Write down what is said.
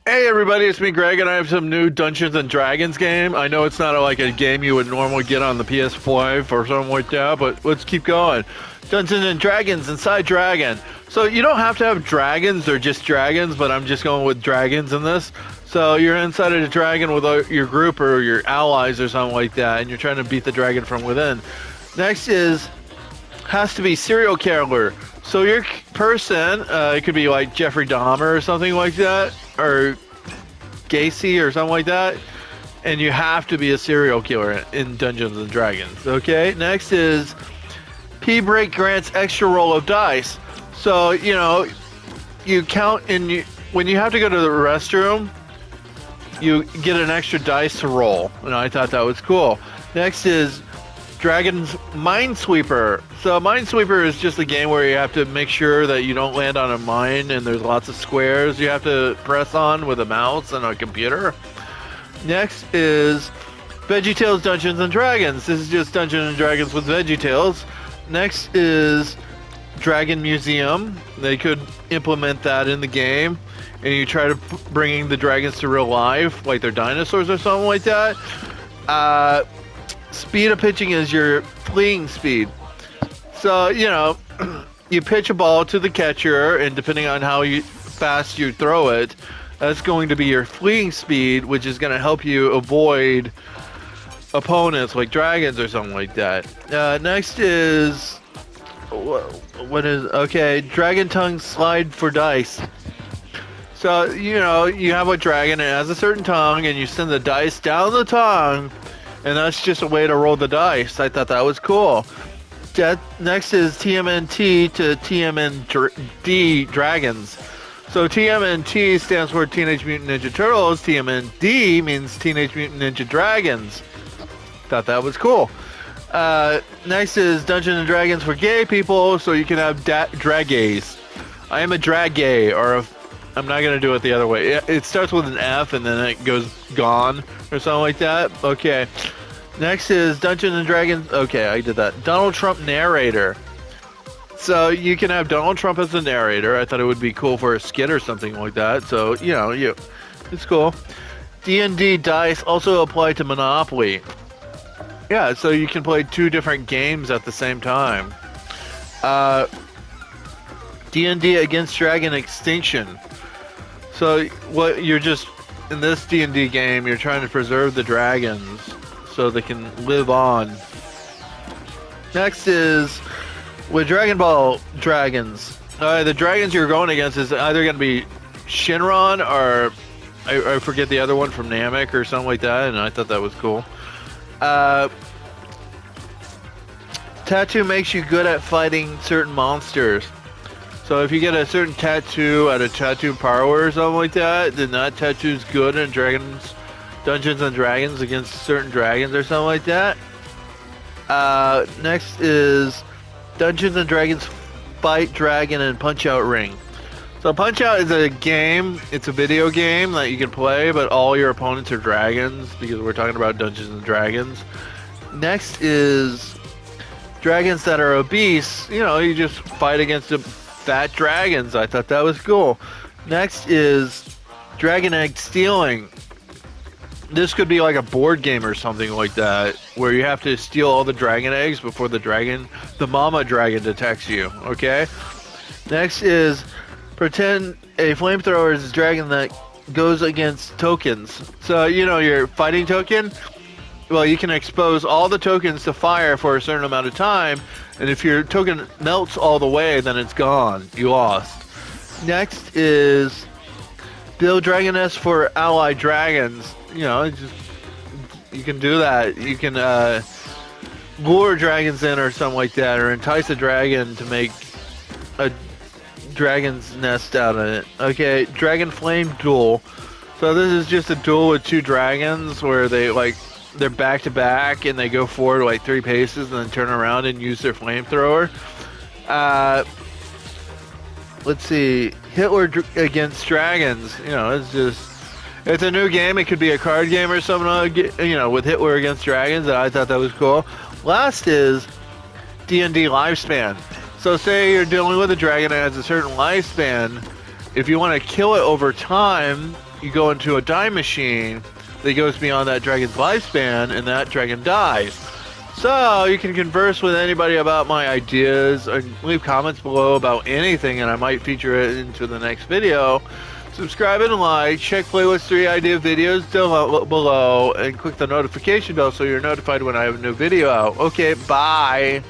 Hey everybody, it's me Greg, and I have some new Dungeons and Dragons game. I know it's not like a game you would normally get on the PS5 or something like that, but let's keep going. Dungeons and Dragons Inside Dragon. So you don't have to have dragons, they're just dragons, but I'm just going with dragons in this. So you're inside of a dragon with your group or your allies or something like that, and you're trying to beat the dragon from within. Next has to be serial killer. So your person, it could be like Jeffrey Dahmer or something like that, or Gacy or something like that, and you have to be a serial killer in Dungeons and Dragons. Okay. Next is P break grants extra roll of dice. So you count when you have to go to the restroom, you get an extra dice to roll, and I thought that was cool. Next is Dragon's Minesweeper. So Minesweeper is just a game where you have to make sure that you don't land on a mine, and there's lots of squares you have to press on with a mouse and a computer. Next is VeggieTales Dungeons and Dragons. This is just Dungeons and Dragons with VeggieTales. Next is Dragon Museum. They could implement that in the game, and you try to bringing the dragons to real life, like they're dinosaurs or something like that. Speed of pitching is your fleeing speed. So, you pitch a ball to the catcher, and depending on how fast you throw it, that's going to be your fleeing speed, which is going to help you avoid opponents like dragons or something like that. Next is... Okay, Dragon Tongue Slide for dice. So, you have a dragon, it has a certain tongue, and you send the dice down the tongue, and that's just a way to roll the dice. I thought that was cool. Next is TMNT to TMND Dragons. So TMNT stands for Teenage Mutant Ninja Turtles. TMND means Teenage Mutant Ninja Dragons. Thought that was cool. Next is Dungeons and Dragons for gay people, so you can have drag gays. I am a drag gay, I'm not going to do it the other way. It starts with an F and then it goes gone or something like that. Okay. Next is Dungeons and Dragons. Okay, I did that. Donald Trump narrator. So you can have Donald Trump as a narrator. I thought it would be cool for a skit or something like that. So, it's cool. D&D dice also apply to Monopoly. Yeah, so you can play two different games at the same time. D&D Against Dragon Extinction. So what you're just in this D&D game, you're trying to preserve the dragons so they can live on. Next is with Dragon Ball Dragons. The dragons you're going against is either going to be Shinron or I forget the other one from Namek or something like that, and I thought that was cool. Tattoo makes you good at fighting certain monsters. So if you get a certain tattoo at a tattoo parlor or something like that, then that tattoo's good in Dungeons and Dragons against certain dragons or something like that. Next is Dungeons and Dragons Fight Dragon and Punch Out Ring. So Punch Out is a game, it's a video game that you can play, but all your opponents are dragons because we're talking about Dungeons and Dragons. Next is dragons that are obese. You just fight against them. Fat dragons. I thought that was cool. Next is Dragon Egg Stealing. This could be like a board game or something like that, where you have to steal all the dragon eggs before the mama dragon detects you. Okay. Next is pretend a flamethrower is a dragon that goes against tokens. So your fighting token. Well, you can expose all the tokens to fire for a certain amount of time, and if your token melts all the way, then it's gone. You lost. Next is build dragon nests for allied dragons. You can do that. You can lure dragons in or something like that, or entice a dragon to make a dragon's nest out of it. Okay, Dragon Flame Duel. So this is just a duel with two dragons where they're back to back and they go forward like 3 paces and then turn around and use their flamethrower. Let's see, Hitler Against Dragons. It's a new game. It could be a card game or something. With Hitler Against Dragons. And I thought that was cool. Last is D&D Lifespan. So say you're dealing with a dragon that has a certain lifespan. If you want to kill it over time, you go into a die machine that goes beyond that dragon's lifespan, and that dragon dies. So you can converse with anybody about my ideas, and leave comments below about anything, and I might feature it into the next video. Subscribe and like, check playlist 3 idea videos down below, and click the notification bell so you're notified when I have a new video out. Okay, bye!